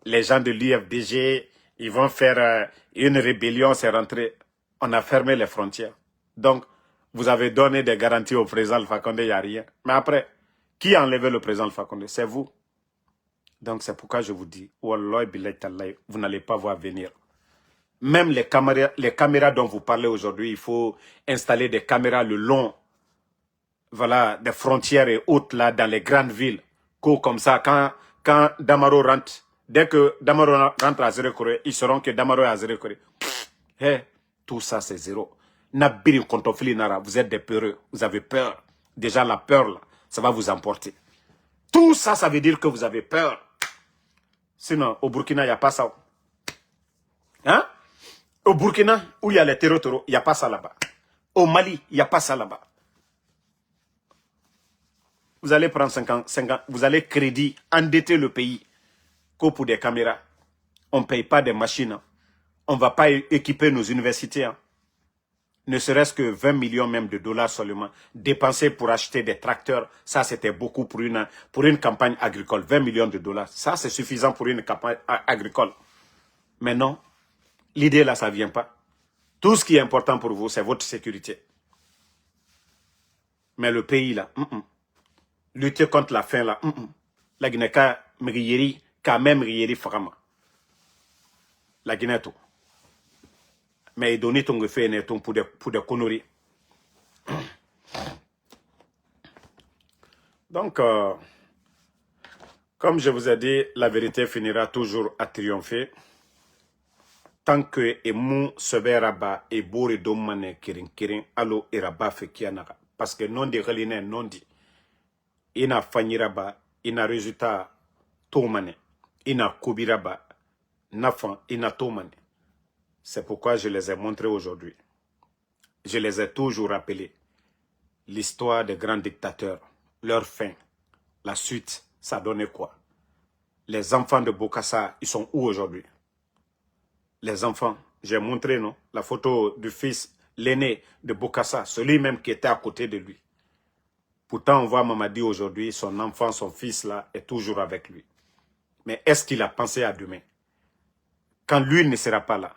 les gens de l'UFDG, ils vont faire une rébellion, c'est rentré. On a fermé les frontières. Donc, vous avez donné des garanties au président Alpha Condé, il n'y a rien. Mais après, qui a enlevé le président Alpha Condé? C'est vous. Donc, c'est pourquoi je vous dis, Wallahi billahi tallahi, vous n'allez pas voir venir. Même les caméras dont vous parlez aujourd'hui, il faut installer des caméras le long, voilà, des frontières et autres là, dans les grandes villes. Comme ça, quand Damaro rentre, dès que Damaro rentre à Zéro-Corée, ils sauront que Damaro est à Zéro-Corée. Hey, tout ça, c'est zéro. Nabiri Kontofili Nara, vous êtes des peureux, vous avez peur. Déjà, la peur, là, ça va vous emporter. Tout ça, ça veut dire que vous avez peur. Sinon, au Burkina, il n'y a pas ça. Hein? Au Burkina, où il y a les terreaux, il n'y a pas ça là-bas. Au Mali, il n'y a pas ça là-bas. Vous allez prendre 50, vous allez crédit, endetter le pays, que pour des caméras. On ne paye pas des machines. On ne va pas équiper nos universités. Hein. Ne serait-ce que 20 millions même de dollars seulement, dépensés pour acheter des tracteurs. Ça, c'était beaucoup pour une campagne agricole. 20 millions de dollars. Ça, c'est suffisant pour une campagne agricole. Mais non, l'idée là, ça ne vient pas. Tout ce qui est important pour vous, c'est votre sécurité. Mais le pays là, lutter contre la faim là, la Guinée, quand même, la Guinée, tout. Mais donner ton fait pour des conneries. Donc, comme je vous ai dit, la vérité finira toujours à triompher. Tant que emu seberaba et bori domane kirin alo iraba fe kianaka. Parce que non de reline non dit. Ina fanyiraba, ina résultat tomane. Ina kubiraba, nafan, ina tomane. C'est pourquoi je les ai montrés aujourd'hui. Je les ai toujours rappelés. L'histoire des grands dictateurs, leur fin, la suite, ça donnait quoi? Les enfants de Bokassa, ils sont où aujourd'hui? Les enfants, j'ai montré non, la photo du fils, l'aîné de Bokassa, celui même qui était à côté de lui. Pourtant, on voit Mamadi aujourd'hui, son enfant, son fils là, est toujours avec lui. Mais est-ce qu'il a pensé à demain? Quand lui ne sera pas là,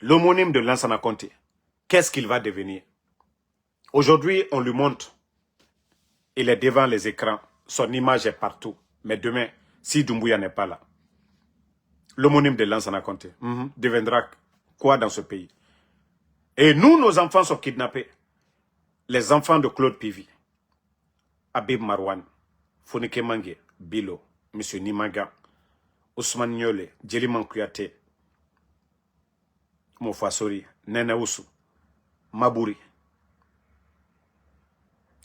l'homonyme de Lansana Conté, qu'est-ce qu'il va devenir? Aujourd'hui, on lui montre, il est devant les écrans, son image est partout. Mais demain, si Doumbouya n'est pas là, l'homonyme de Lansana Conté deviendra quoi dans ce pays? Et nous, nos enfants sont kidnappés. Les enfants de Claude Pivi, Habib Marwan, Fonike Mange, Bilo, M. Nimaga, Ousmane Nyole, Djeliman Kouyaté, Mofasori, Nene Oussou, Mabouri.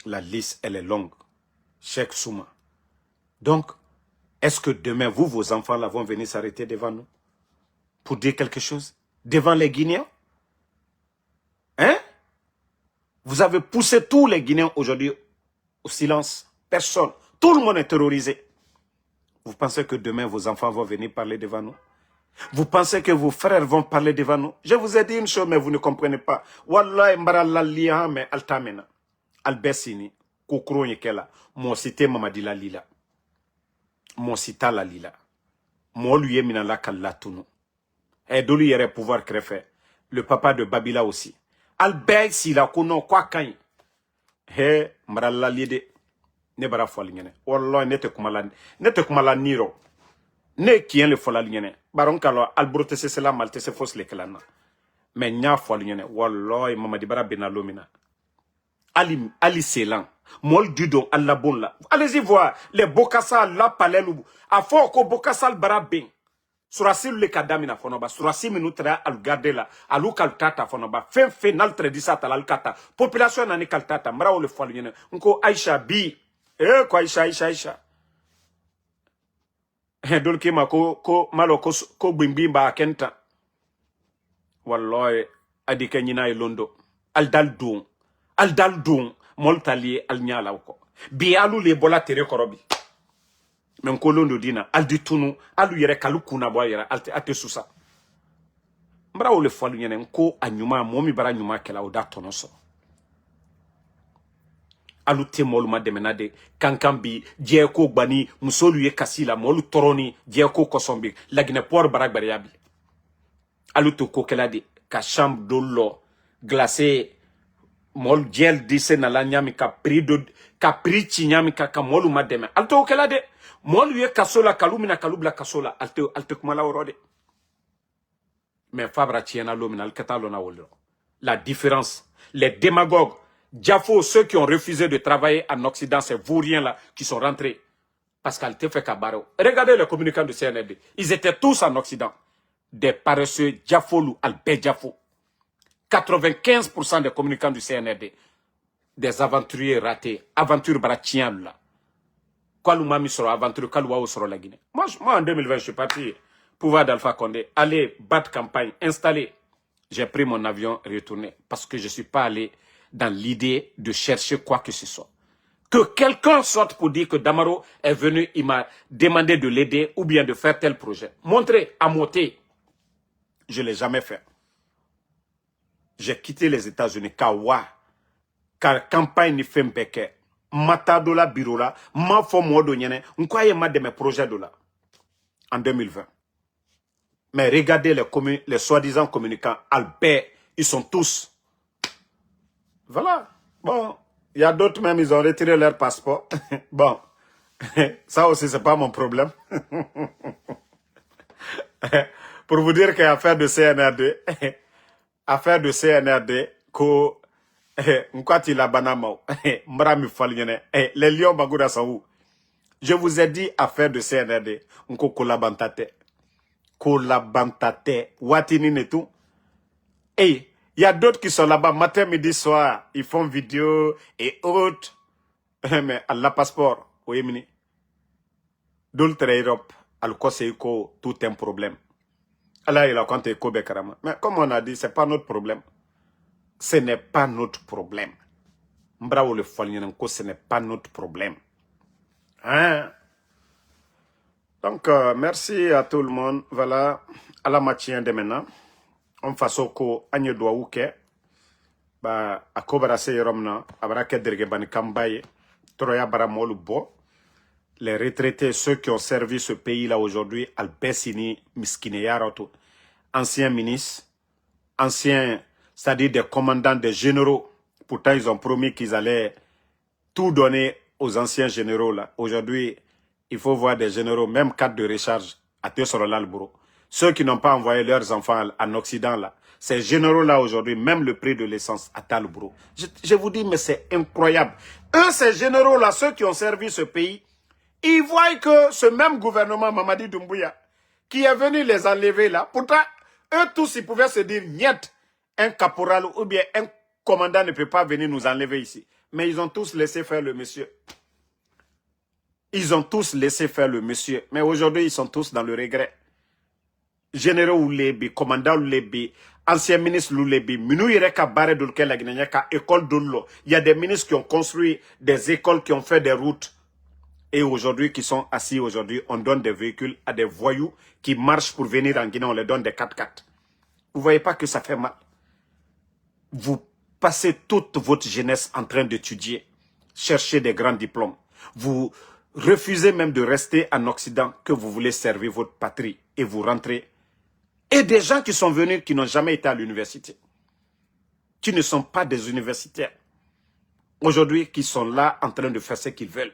La liste, elle est longue. Cheikh Souma. Donc, est-ce que demain, vous, vos enfants, là, vont venir s'arrêter devant nous? Pour dire quelque chose? Devant les Guinéens? Hein? Vous avez poussé tous les Guinéens aujourd'hui au silence. Personne. Tout le monde est terrorisé. Vous pensez que demain, vos enfants vont venir parler devant nous? Vous pensez que vos frères vont parler devant nous? Je vous ai dit une chose, mais vous ne comprenez pas. Wallahi mbarala liya me altamena. Albessini, Koukro Nyekela, mon cité Mamadi la lila. Mon cita la lila. Mon lui mina la kalatunu. Et d'où il y aurait pouvoir créer. Le papa de Babila aussi. Albert si la kono kwa kain. He, mbarala lide. Ne bara fo lingene. Wallahi nete kumala niro. Ne kien le fola lingene. Baron kalo albrote se la malte se fos le kelana. Mais nya fo lingene. Wallahi Mamadi bara benalomina. Ali Selan, Mol Dudon, Allah bon là. Allez-y voir, les Bokassa, la palelu. A fort ko Bokassa le barabin. Surasi le kadamina fonoba, surasi minutra al garde la, alu kaltata fonoba, fin naltre disata al kata. Population nani kaltata, mra o le folyene. Nko Aisha bi, ko Aisha. Dolki ma ko malo ko bimbimba kenta. Wallahi, adike nyina londo. Al dal don moltali al nyala ko bi alu le bola tere korobi men ko londo dina al di tunu alu yere kalu kuna bo yere ate susa mbra o le falu nyene ko anyuma momi bara nyuma kela o da tono so alu te molu ma demenade kankan bi je ko gbani musolu ye kasila molu toroni je ko kosombi lagine por bara gbariabi alu to ko kela de ka chambre d'eau glacée, mol gel dise na la nyami ka pri chi nyami ka molu mademe. Alto okela de, mol ye kasola kalumina kalubla kasola, alte kumala orode. Mais Fabra tiena l'omina, alketa lona wolro. La différence, les démagogues, Diafo, ceux qui ont refusé de travailler en Occident, ces vauriens là, qui sont rentrés. Parce qu'elle te fait cabaro. Regardez les communicants du CNRD. Ils étaient tous en Occident. Des paresseux, Diafolou, Albert Diafo. 95% des communicants du CNRD. Des aventuriers ratés. Aventure Bratien là. Kwaloumami sera aventure, Kalouaou sera la Guinée. Moi, en 2020, je suis parti. Pouvoir d'Alpha Condé. Aller battre campagne, installer. J'ai pris mon avion et retourné. Parce que je ne suis pas allé dans l'idée de chercher quoi que ce soit. Que quelqu'un sorte pour dire que Damaro est venu, il m'a demandé de l'aider ou bien de faire tel projet. Montrez à moté. Je ne l'ai jamais fait. J'ai quitté les États-Unis. Kawa. Car campagne ni fait mbeke. Matado la bureau là. Ma fo modo nyene. Nkwaye ma de mes projets de là. En 2020. Mais regardez les soi-disant communicants. Albert, ils sont tous. Voilà. Bon. Il y a d'autres même, ils ont retiré leur passeport. Bon. Ça aussi, c'est pas mon problème. Pour vous dire qu'affaire de CNRD, affaire de CNRD, ko, m'kwati la banamo, m'rami faliene, les lions bagouda sa où. Je vous ai dit affaire de CNRD, m'ko kolabantate. Kolabantate, watini netou. Et, il y a d'autres qui sont là-bas, matin, midi, soir, ils font vidéo et autres. Mais, à la passeport, oui, mini. D'autres Europe, à l'Ukoseiko, tout un problème. Allah, il a compté Kobe Karama. Mais comme on a dit, ce n'est pas notre problème. Ce n'est pas notre problème. Mbravo le Folnyenko, ce n'est pas notre problème. Hein? Donc, merci à tout le monde. Voilà, à la matin de maintenant. On fasse ko anye doa uke ba akobara se romna abrake derge ban kambaye troya bara molu bo les retraités ceux qui ont servi ce pays là aujourd'hui albesini miskine yaroto anciens ministres anciens c'est-à-dire des commandants des généraux pourtant ils ont promis qu'ils allaient tout donner aux anciens généraux là aujourd'hui il faut voir des généraux même cadre de recharge à te sur l'albro. Ceux qui n'ont pas envoyé leurs enfants en Occident, là, ces généraux-là, aujourd'hui, même le prix de l'essence à Talbro. Je vous dis, mais c'est incroyable. Eux, ces généraux-là, ceux qui ont servi ce pays, ils voient que ce même gouvernement, Mamadi Doumbouya, qui est venu les enlever là, pourtant, eux tous, ils pouvaient se dire, niet, un caporal ou bien un commandant ne peut pas venir nous enlever ici. Mais ils ont tous laissé faire le monsieur. Ils ont tous laissé faire le monsieur. Mais aujourd'hui, ils sont tous dans le regret. Généraux Oulebi, commandant Oulebi, ancien ministre Oulebi, minou yireka barre d'ulke la Guinée, école d'Ullo. Il y a des ministres qui ont construit des écoles, qui ont fait des routes. Et aujourd'hui, qui sont assis aujourd'hui, on donne des véhicules à des voyous qui marchent pour venir en Guinée, on les donne des 4x4. Vous voyez pas que ça fait mal? Vous passez toute votre jeunesse en train d'étudier, chercher des grands diplômes. Vous refusez même de rester en Occident que vous voulez servir votre patrie et vous rentrez. Et des gens qui sont venus, qui n'ont jamais été à l'université, qui ne sont pas des universitaires, aujourd'hui, qui sont là en train de faire ce qu'ils veulent,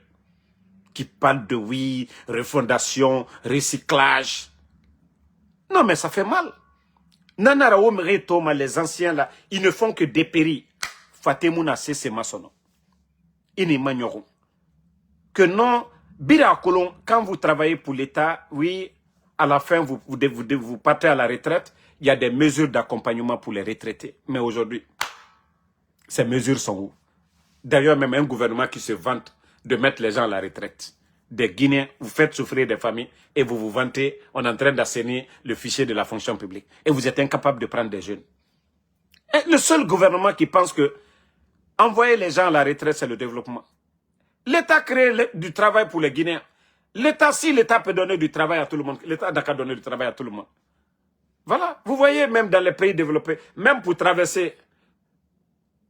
qui parlent de oui, refondation, recyclage. Non, mais ça fait mal. Nanara Toma, les anciens là, ils ne font que dépérir. Fatemouna c'est maçonneau. Ils n'y m'ignorent. Que non, Bira Kolon, quand vous travaillez pour l'État, oui, à la fin, vous partez à la retraite, il y a des mesures d'accompagnement pour les retraités. Mais aujourd'hui, ces mesures sont où? D'ailleurs, même un gouvernement qui se vante de mettre les gens à la retraite. Des Guinéens, vous faites souffrir des familles et vous vous vantez, on est en train d'assainir le fichier de la fonction publique. Et vous êtes incapable de prendre des jeunes. Et le seul gouvernement qui pense que envoyer les gens à la retraite, c'est le développement. L'État crée du travail pour les Guinéens. L'État, si l'État peut donner du travail à tout le monde, l'État n'a qu'à donner du travail à tout le monde. Voilà. Vous voyez, même dans les pays développés, même pour traverser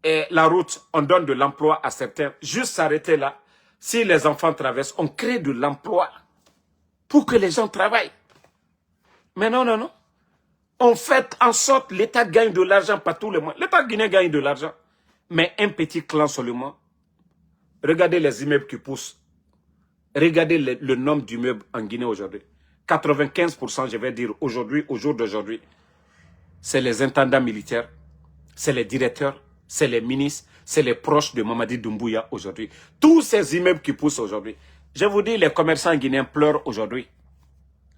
la route, on donne de l'emploi à certains. Juste s'arrêter là. Si les enfants traversent, on crée de l'emploi pour que les gens travaillent. Mais non, non, non. On fait en sorte l'État gagne de l'argent par tous les mois. L'État guinéen gagne de l'argent. Mais un petit clan seulement. Regardez les immeubles qui poussent. Regardez le nombre d'immeubles en Guinée aujourd'hui. 95%, je vais dire aujourd'hui, au jour d'aujourd'hui, c'est les intendants militaires, c'est les directeurs, c'est les ministres, c'est les proches de Mamadi Doumbouya aujourd'hui. Tous ces immeubles qui poussent aujourd'hui. Je vous dis, les commerçants guinéens pleurent aujourd'hui.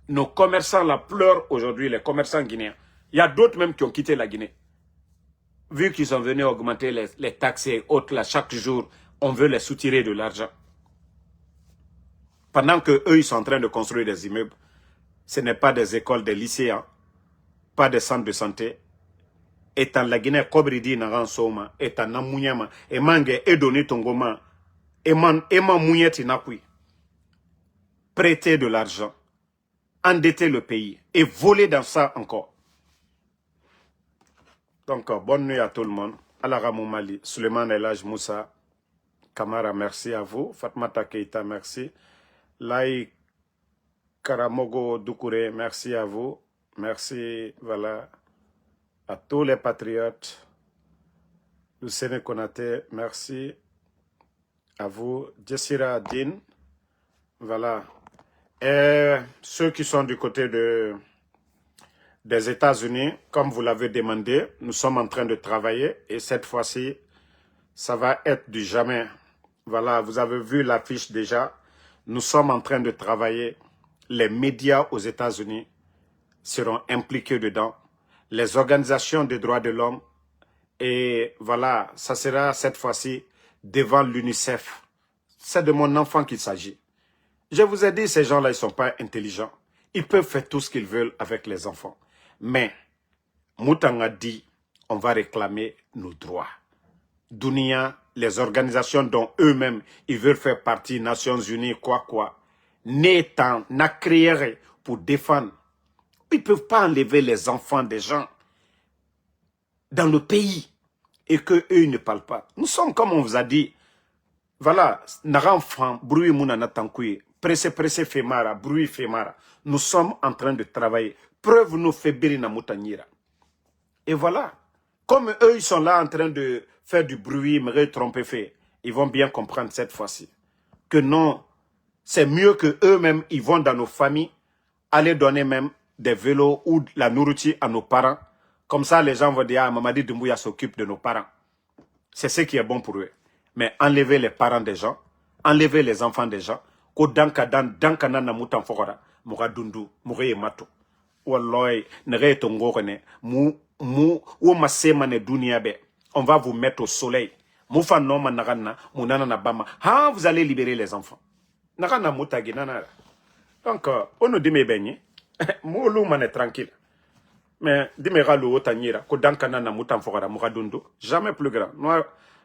Nos commerçants là pleurent aujourd'hui, les commerçants guinéens. Il y a d'autres même qui ont quitté la Guinée. Vu qu'ils sont venus augmenter les taxes et autres là, chaque jour, on veut les soutirer de l'argent. Pendant qu'eux, ils sont en train de construire des immeubles, ce n'est pas des écoles, des lycées, hein, pas des centres de santé. Et en la Guinée, Kobridi Naran Soma, et en Namouniama, et Mange, et Doni Tongoma, et Man Mounieti Nakui. Prêter de l'argent, endetter le pays, et voler dans ça encore. Donc, bonne nuit à tout le monde. Alaramou Mali, Suleiman Elhaj Moussa, Kamara, merci à vous. Fatmata Keita, merci. Lai Karamogo Doukouré, merci à vous. Merci, voilà, à tous les patriotes. Lucene Konate, merci à vous. Jessira Din, voilà. Et ceux qui sont du côté des États-Unis, comme vous l'avez demandé, nous sommes en train de travailler et cette fois-ci, ça va être du jamais. Voilà, vous avez vu l'affiche déjà. Nous sommes en train de travailler. Les médias aux États-Unis seront impliqués dedans. Les organisations des droits de l'homme. Et voilà, ça sera cette fois-ci devant l'UNICEF. C'est de mon enfant qu'il s'agit. Je vous ai dit, ces gens-là, ils ne sont pas intelligents. Ils peuvent faire tout ce qu'ils veulent avec les enfants. Mais, Moutang a dit, on va réclamer nos droits. Dunia, les organisations dont eux-mêmes, ils veulent faire partie, Nations Unies, quoi, n'étant, n'a créé pour défendre. Ils ne peuvent pas enlever les enfants des gens dans le pays et qu'eux, ils ne parlent pas. Nous sommes, comme on vous a dit, voilà, nara enfant, bruit mounana tankouye, pressé, femara, bruit femara. Nous sommes en train de travailler. Preuve nous fait na moutanyira. Et voilà. Comme eux, ils sont là en train de faire du bruit, me tromper fait, ils vont bien comprendre cette fois-ci que non, c'est mieux que eux-mêmes, ils vont dans nos familles, aller donner même des vélos ou de la nourriture à nos parents. Comme ça, les gens vont dire, ah, Mamadi Doumbouya s'occupe de nos parents. C'est ce qui est bon pour eux. Mais enlever les parents des gens, enlever les enfants des gens, ko danka na mutan fokora, moura dundu, moura yemato. Walloy, nere tongorene, ou masemane dunia be. On va vous mettre au soleil. Moufa noma nagana, mounana na bama. Ah, vous allez libérer les enfants. Nagana moutagi nanara. Donc, on nous dit mes beignets. Moulou man est tranquille. Mais dimera lo otanyira, ko dankana na mutan fokara, moura dundu. Jamais plus grand.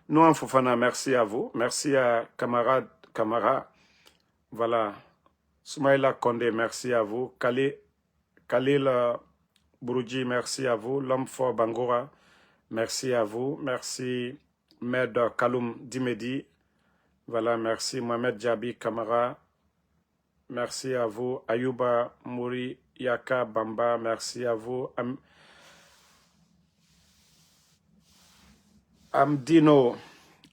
Nous en Fofana, merci à vous. Merci à Camara. Voilà. Soumaïla Kondé, merci à vous. Khalil Bouroudji, merci à vous. L'homme fort Bangora, merci à vous. Merci Med Kaloum Dimedi. Voilà, merci Mohamed Djabi Kamara. Merci à vous. Ayouba Mouri Yaka Bamba, merci à vous. Amdino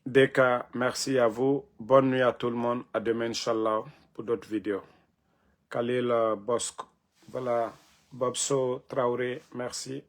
Deka, merci à vous. Bonne nuit à tout le monde. À demain, Inch'Allah, pour d'autres vidéos. Khalil Bosk, voilà. Bobso Traoré, merci.